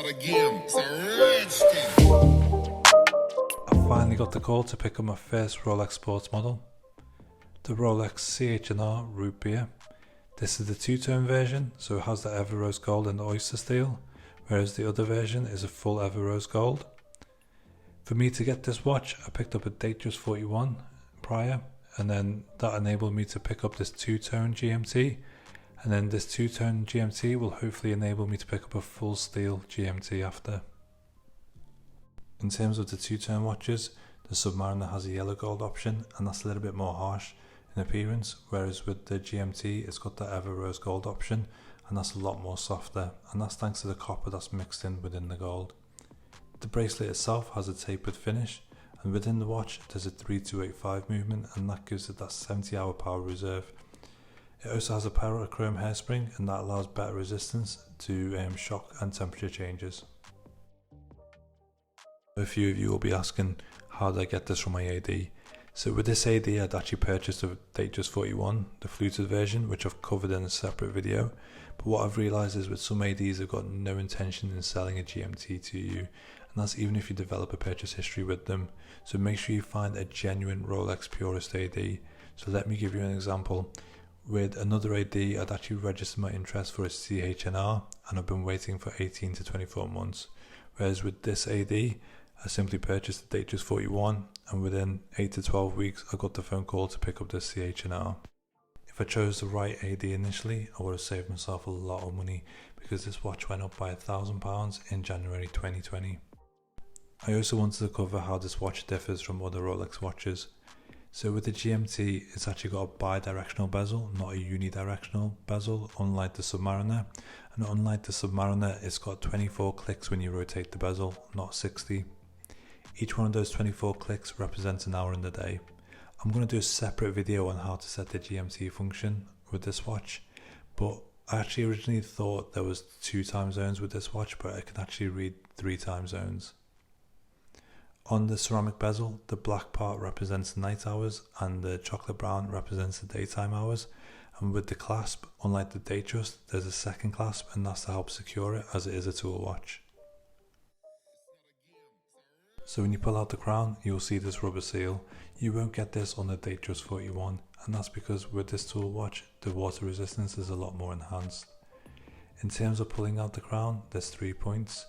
not a game, it's a rich thing. I finally got the call to pick up my first Rolex sports model, the Rolex CHNR Rootbeer. This is the two-tone version, so it has the ever rose gold and the oyster steel, whereas the other version is a full ever rose gold. For me to get this watch, I picked up a Datejust 41 prior, and then that enabled me to pick up this two-tone GMT, and then this two-tone GMT will hopefully enable me to pick up a full steel GMT after. In terms of the two-tone watches, the Submariner has a yellow gold option, and that's a little bit more harsh in appearance, whereas with the GMT it's got the ever rose gold option, and that's a lot more softer, and that's thanks to the copper that's mixed in within the gold. The bracelet itself has a tapered finish, and within the watch there's a 3285 movement, and that gives it that 70-hour power reserve. It also has a parachrome hairspring, and that allows better resistance to shock and temperature changes. A few of you will be asking, how did I get this from my AD? So with this AD I'd actually purchased a Datejust 41, the fluted version, which I've covered in a separate video, but what I've realised is with some ADs I've got no intention in selling a GMT to you, and that's even if you develop a purchase history with them. So make sure you find a genuine Rolex purist AD. So let me give you an example. With another AD I'd actually registered my interest for a CHNR, and I've been waiting for 18 to 24 months, whereas with this AD I simply purchased the Datejust 41, and within 8 to 12 weeks I got the phone call to pick up the CHNR. If I chose the right AD initially, I would have saved myself a lot of money, because this watch went up by £1,000 in January 2020. I also wanted to cover how this watch differs from other Rolex watches. So with the GMT, it's actually got a bi-directional bezel, not a unidirectional bezel, unlike the Submariner. And unlike the Submariner, it's got 24 clicks when you rotate the bezel, not 60. Each one of those 24 clicks represents an hour in the day. I'm going to do a separate video on how to set the GMT function with this watch, but I actually originally thought there was 2 time zones with this watch, but I can actually read 3 time zones. On the ceramic bezel, the black part represents the night hours and the chocolate brown represents the daytime hours. And with the clasp, unlike the Datejust, there's a second clasp, and that's to help secure it as it is a tool watch. So when you pull out the crown, you'll see this rubber seal. You won't get this on the Datejust 41, and that's because with this tool watch, the water resistance is a lot more enhanced. In terms of pulling out the crown, there's 3 points,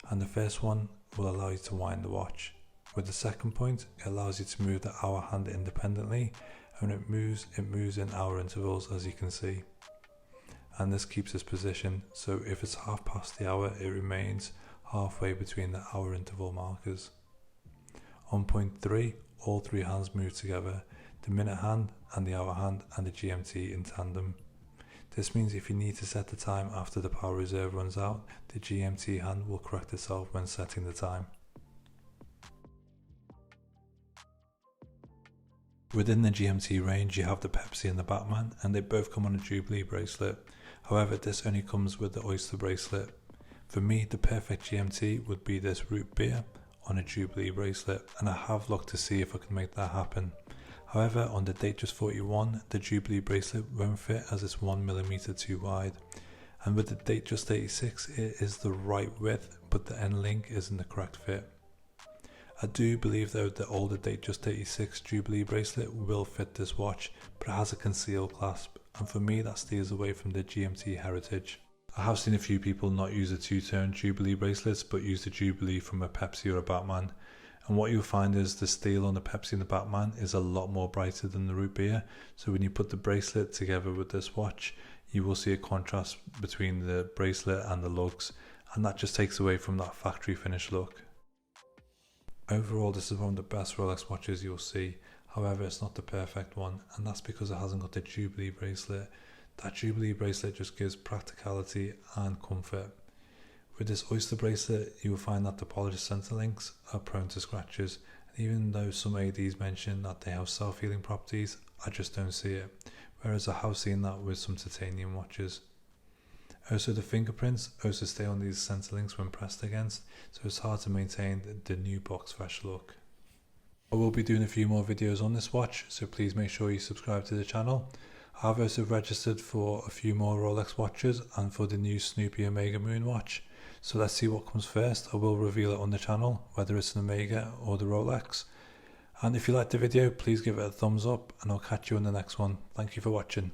and the first one will allow you to wind the watch. With the second point, it allows you to move the hour hand independently, and when it moves in hour intervals, as you can see. And this keeps its position, so if it's half past the hour, it remains halfway between the hour interval markers. On point 3, all 3 hands move together, the minute hand and the hour hand and the GMT in tandem. This means if you need to set the time after the power reserve runs out, the GMT hand will correct itself when setting the time. Within the GMT range you have the Pepsi and the Batman, and they both come on a Jubilee bracelet. However, this only comes with the oyster bracelet. For me, the perfect GMT would be this Rootbeer on a Jubilee bracelet, and I have looked to see if I can make that happen. However, on the Datejust 41, the Jubilee bracelet won't fit as it's 1mm too wide. And with the Datejust 86, it is the right width, but the end link isn't the correct fit. I do believe though the older Datejust 86 Jubilee bracelet will fit this watch, but it has a concealed clasp, and for me that steers away from the GMT heritage. I have seen a few people not use the two-tone Jubilee bracelets, but use the Jubilee from a Pepsi or a Batman. And what you'll find is the steel on the Pepsi and the Batman is a lot more brighter than the Rootbeer. So when you put the bracelet together with this watch, you will see a contrast between the bracelet and the lugs, and that just takes away from that factory finish look. Overall, this is one of the best Rolex watches you'll see. However, it's not the perfect one, and that's because it hasn't got the Jubilee bracelet. That Jubilee bracelet just gives practicality and comfort. With this oyster bracelet, you will find that the polished center links are prone to scratches, and even though some ADs mention that they have self-healing properties, I just don't see it, whereas I have seen that with some titanium watches. Also, the fingerprints also stay on these center links when pressed against, so it's hard to maintain the new box fresh look. I will be doing a few more videos on this watch, so please make sure you subscribe to the channel. I've also registered for a few more Rolex watches and for the new Snoopy Omega Moon watch, So let's see what comes first. I will reveal it on the channel, whether it's an Omega or the Rolex. And if you liked the video, please give it a thumbs up, and I'll catch you in the next one. Thank you for watching.